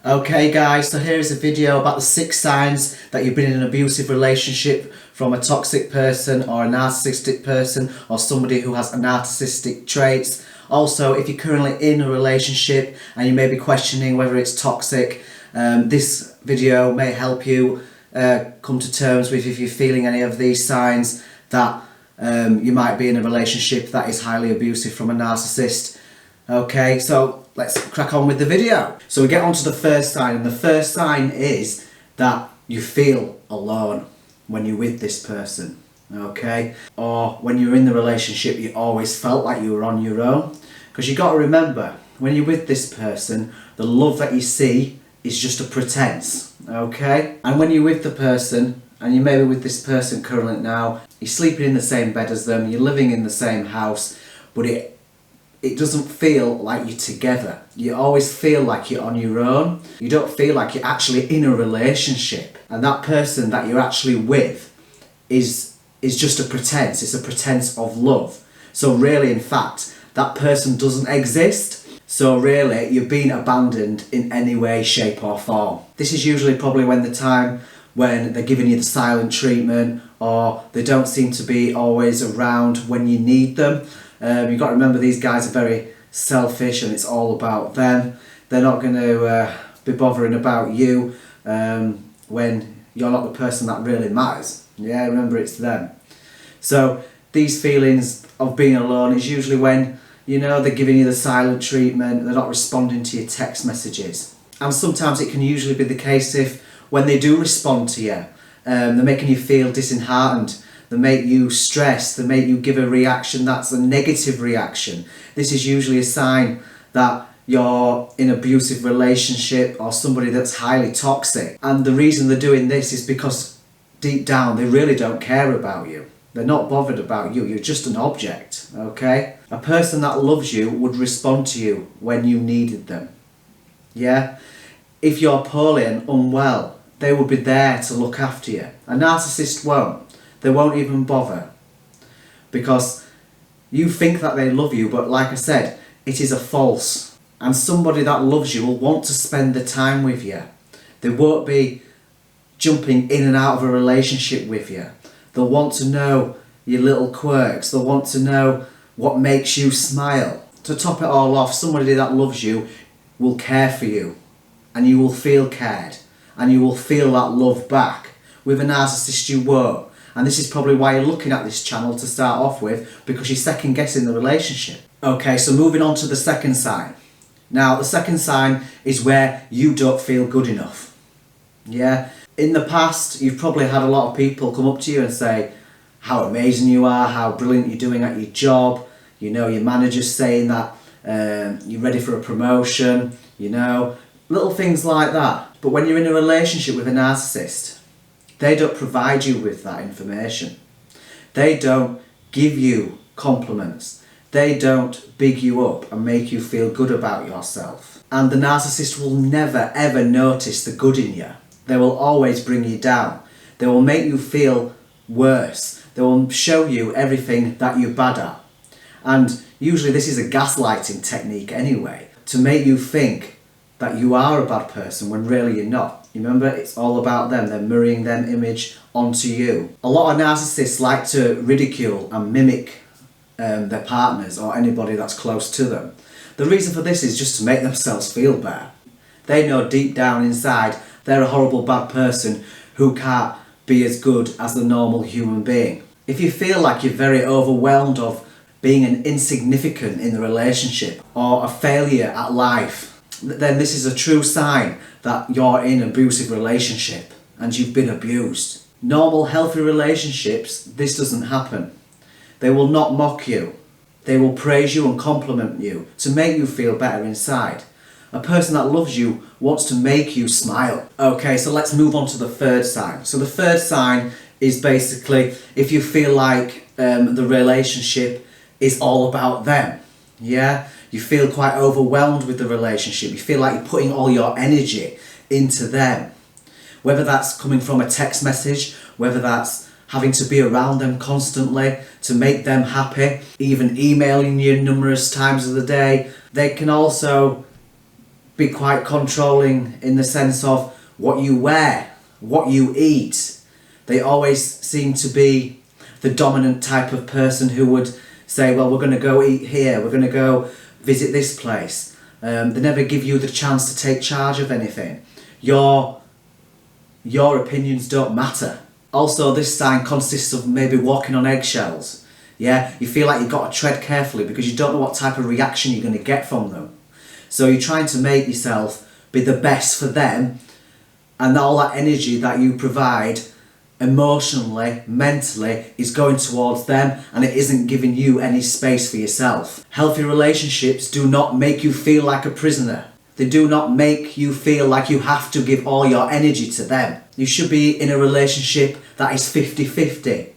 Okay guys, so here's a video about the 6 signs that you've been in an abusive relationship from a toxic person or a narcissistic person or somebody who has narcissistic traits. Also, if you're currently in a relationship and you may be questioning whether it's toxic, this video may help you come to terms with if you're feeling any of these signs that you might be in a relationship that is highly abusive from a narcissist. Okay, so let's crack on with the video. So we get on to the first sign, and the first sign is that you feel alone when you're with this person, okay? Or when you're in the relationship, you always felt like you were on your own. Because you got to remember, when you're with this person, the love that you see is just a pretense, okay? And when you're with the person, and you may be with this person currently now, you're sleeping in the same bed as them, you're living in the same house, but it doesn't feel like you're together. You always feel like you're on your own. You don't feel like you're actually in a relationship. And that person that you're actually with is just a pretense. It's a pretense of love. So really, in fact, that person doesn't exist. So really, you're being abandoned in any way, shape or form. This is usually probably when they're giving you the silent treatment, or they don't seem to be always around when you need them. You've got to remember, these guys are very selfish and it's all about them. They're not going to be bothering about you when you're not the person that really matters. Yeah, remember, it's them. So these feelings of being alone is usually when, they're giving you the silent treatment, they're not responding to your text messages. And sometimes it can usually be the case if when they do respond to you, they're making you feel disheartened. They make you stress, they make you give a reaction that's a negative reaction. This is usually a sign that you're in an abusive relationship or somebody that's highly toxic. And the reason they're doing this is because deep down they really don't care about you. They're not bothered about you, you're just an object, okay? A person that loves you would respond to you when you needed them, yeah? If you're poorly and unwell, they will be there to look after you. A narcissist won't. They won't even bother, because you think that they love you, but like I said, it is a false. And somebody that loves you will want to spend the time with you. They won't be jumping in and out of a relationship with you. They'll want to know your little quirks. They'll want to know what makes you smile. To top it all off, somebody that loves you will care for you, and you will feel cared, and you will feel that love back. With a narcissist you won't. And this is probably why you're looking at this channel to start off with, because you're second guessing the relationship. Okay, so moving on to the second sign. Now, the second sign is where you don't feel good enough. Yeah? In the past, you've probably had a lot of people come up to you and say how amazing you are, how brilliant you're doing at your job. Your manager's saying that you're ready for a promotion, little things like that. But when you're in a relationship with a narcissist, they don't provide you with that information. They don't give you compliments. They don't big you up and make you feel good about yourself. And the narcissist will never ever notice the good in you. They will always bring you down. They will make you feel worse. They will show you everything that you're bad at. And usually this is a gaslighting technique anyway, to make you think that you are a bad person when really you're not. Remember, it's all about them. They're mirroring their image onto you. A lot of narcissists like to ridicule and mimic their partners or anybody that's close to them. The reason for this is just to make themselves feel better. They know deep down inside they're a horrible bad person who can't be as good as the normal human being. If you feel like you're very overwhelmed of being an insignificant in the relationship or a failure at life, then this is a true sign that you're in an abusive relationship and you've been abused. Normal, healthy relationships, this doesn't happen. They will not mock you. They will praise you and compliment you to make you feel better inside. A person that loves you wants to make you smile. Okay, so let's move on to the third sign. So the third sign is basically if you feel like the relationship is all about them. Yeah? You feel quite overwhelmed with the relationship. You feel like you're putting all your energy into them. Whether that's coming from a text message, whether that's having to be around them constantly to make them happy, even emailing you numerous times of the day. They can also be quite controlling in the sense of what you wear, what you eat. They always seem to be the dominant type of person who would say, well, we're going to go eat here, we're going to go visit this place. They never give you the chance to take charge of anything. Your opinions don't matter. Also, this sign consists of maybe walking on eggshells. Yeah, you feel like you've got to tread carefully because you don't know what type of reaction you're going to get from them. So you're trying to make yourself be the best for them, and all that energy that you provide emotionally, mentally, is going towards them, and it isn't giving you any space for yourself. Healthy relationships do not make you feel like a prisoner. They do not make you feel like you have to give all your energy to them. You should be in a relationship that is 50-50.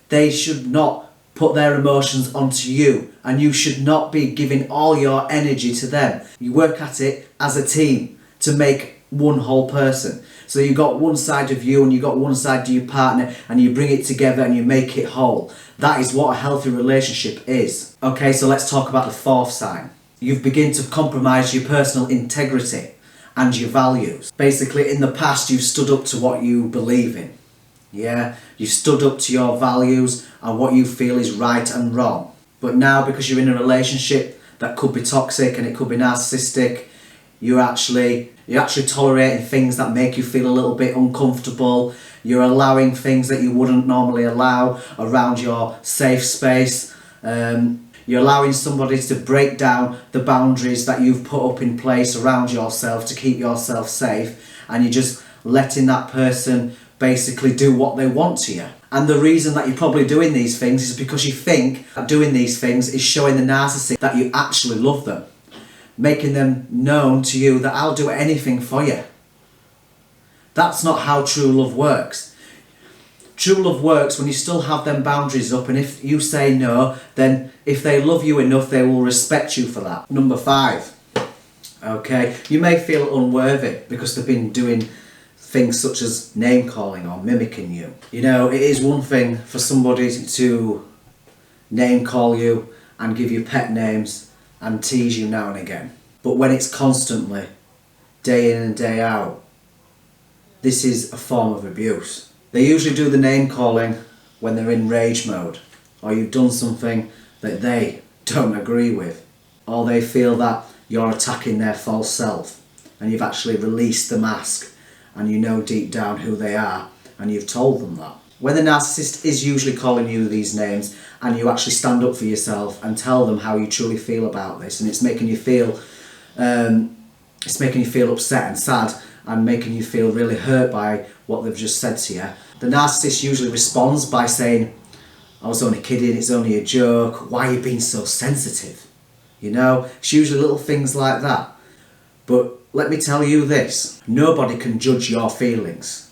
They should not put their emotions onto you, and you should not be giving all your energy to them. You work at it as a team to make one whole person. So you got one side of you and you got one side to your partner, and you bring it together and you make it whole. That is what a healthy relationship is. Okay, so let's talk about the fourth sign. You've begun to compromise your personal integrity and your values. Basically, in the past, you've stood up to what you believe in. Yeah, you stood up to your values and what you feel is right and wrong. But now, because you're in a relationship that could be toxic and it could be narcissistic, you're actually tolerating things that make you feel a little bit uncomfortable. You're allowing things that you wouldn't normally allow around your safe space. You're allowing somebody to break down the boundaries that you've put up in place around yourself to keep yourself safe, and you're just letting that person basically do what they want to you. And the reason that you're probably doing these things is because you think that doing these things is showing the narcissist that you actually love them, making them known to you that I'll do anything for you. That's not how true love works. True love works when you still have them boundaries up, and if you say no, then if they love you enough, they will respect you for that. Number 5. Okay, you may feel unworthy because they've been doing things such as name calling or mimicking you. You know, it is one thing for somebody to name call you and give you pet names and tease you now and again. But when it's constantly, day in and day out, this is a form of abuse. They usually do the name calling when they're in rage mode, or you've done something that they don't agree with, or they feel that you're attacking their false self and you've actually released the mask and you know deep down who they are and you've told them that. When the narcissist is usually calling you these names and you actually stand up for yourself and tell them how you truly feel about this, and it's making you feel upset and sad and making you feel really hurt by what they've just said to you, the narcissist usually responds by saying, I was only kidding, it's only a joke, why are you being so sensitive? You know, it's usually little things like that. But let me tell you this, nobody can judge your feelings.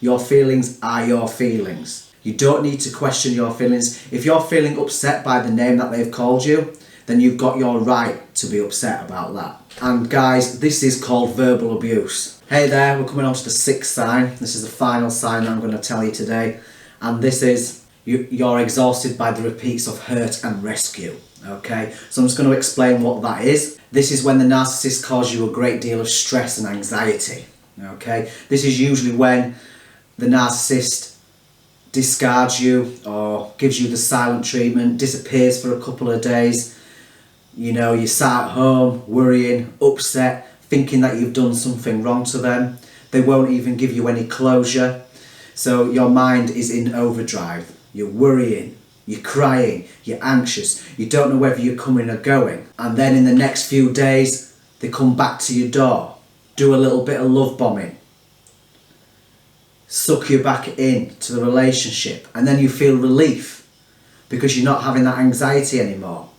Your feelings are your feelings. You don't need to question your feelings. If you're feeling upset by the name that they've called you, then you've got your right to be upset about that. And guys, this is called verbal abuse. Hey there, we're coming on to the 6th sign. This is the final sign that I'm going to tell you today. And this is, you're exhausted by the repeats of hurt and rescue. Okay, so I'm just going to explain what that is. This is when the narcissist causes you a great deal of stress and anxiety. Okay, this is usually when the narcissist discards you or gives you the silent treatment, disappears for a couple of days. You know, you're sat at home worrying, upset, thinking that you've done something wrong to them. They won't even give you any closure. So your mind is in overdrive. You're worrying, you're crying, you're anxious, you don't know whether you're coming or going. And then in the next few days, they come back to your door, do a little bit of love bombing, suck you back into the relationship, and then you feel relief because you're not having that anxiety anymore.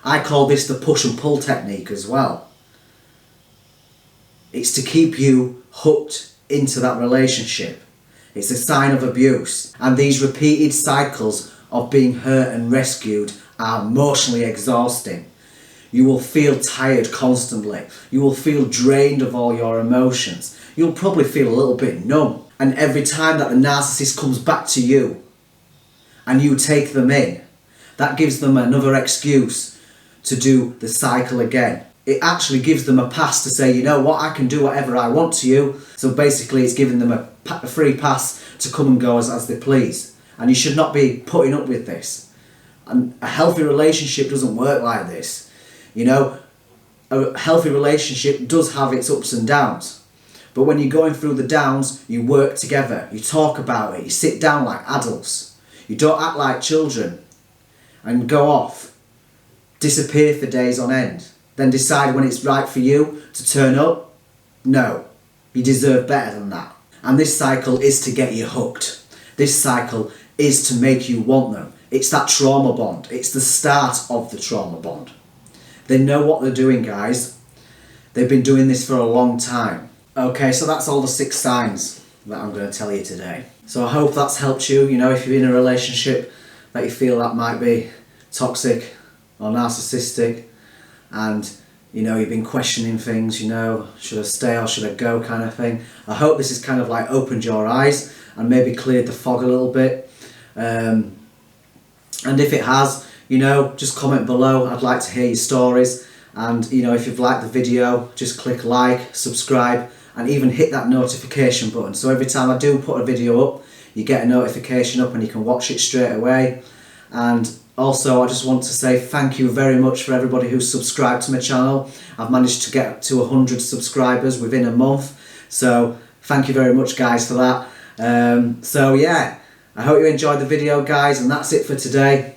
I call this the push and pull technique as well. It's to keep you hooked into that relationship. It's a sign of abuse. And these repeated cycles of being hurt and rescued are emotionally exhausting. You will feel tired constantly. You will feel drained of all your emotions. You'll probably feel a little bit numb. And every time that the narcissist comes back to you and you take them in, that gives them another excuse to do the cycle again. it actually gives them a pass to say, you know what, I can do whatever I want to you. So basically it's giving them a free pass to come and go as they please. And you should not be putting up with this. And a healthy relationship doesn't work like this. You know, a healthy relationship does have its ups and downs. But when you're going through the downs, you work together, you talk about it, you sit down like adults. You don't act like children and go off, disappear for days on end, then decide when it's right for you to turn up. No, you deserve better than that. And this cycle is to get you hooked. This cycle is to make you want them. It's that trauma bond. It's the start of the trauma bond. They know what they're doing, guys. They've been doing this for a long time. Okay, so that's all the 6 signs that I'm going to tell you today. So I hope that's helped you. You know, if you're in a relationship that you feel that might be toxic or narcissistic, and you know, you've been questioning things, you know, should I stay or should I go kind of thing. I hope this has kind of like opened your eyes and maybe cleared the fog a little bit. And if it has, you know, just comment below. I'd like to hear your stories. And you know, if you've liked the video, just click like, subscribe, and even hit that notification button. So every time I do put a video up, you get a notification up and you can watch it straight away. And also, I just want to say thank you very much for everybody who's subscribed to my channel. I've managed to get to 100 subscribers within a month. So thank you very much, guys, for that. So yeah, I hope you enjoyed the video, guys, and that's it for today.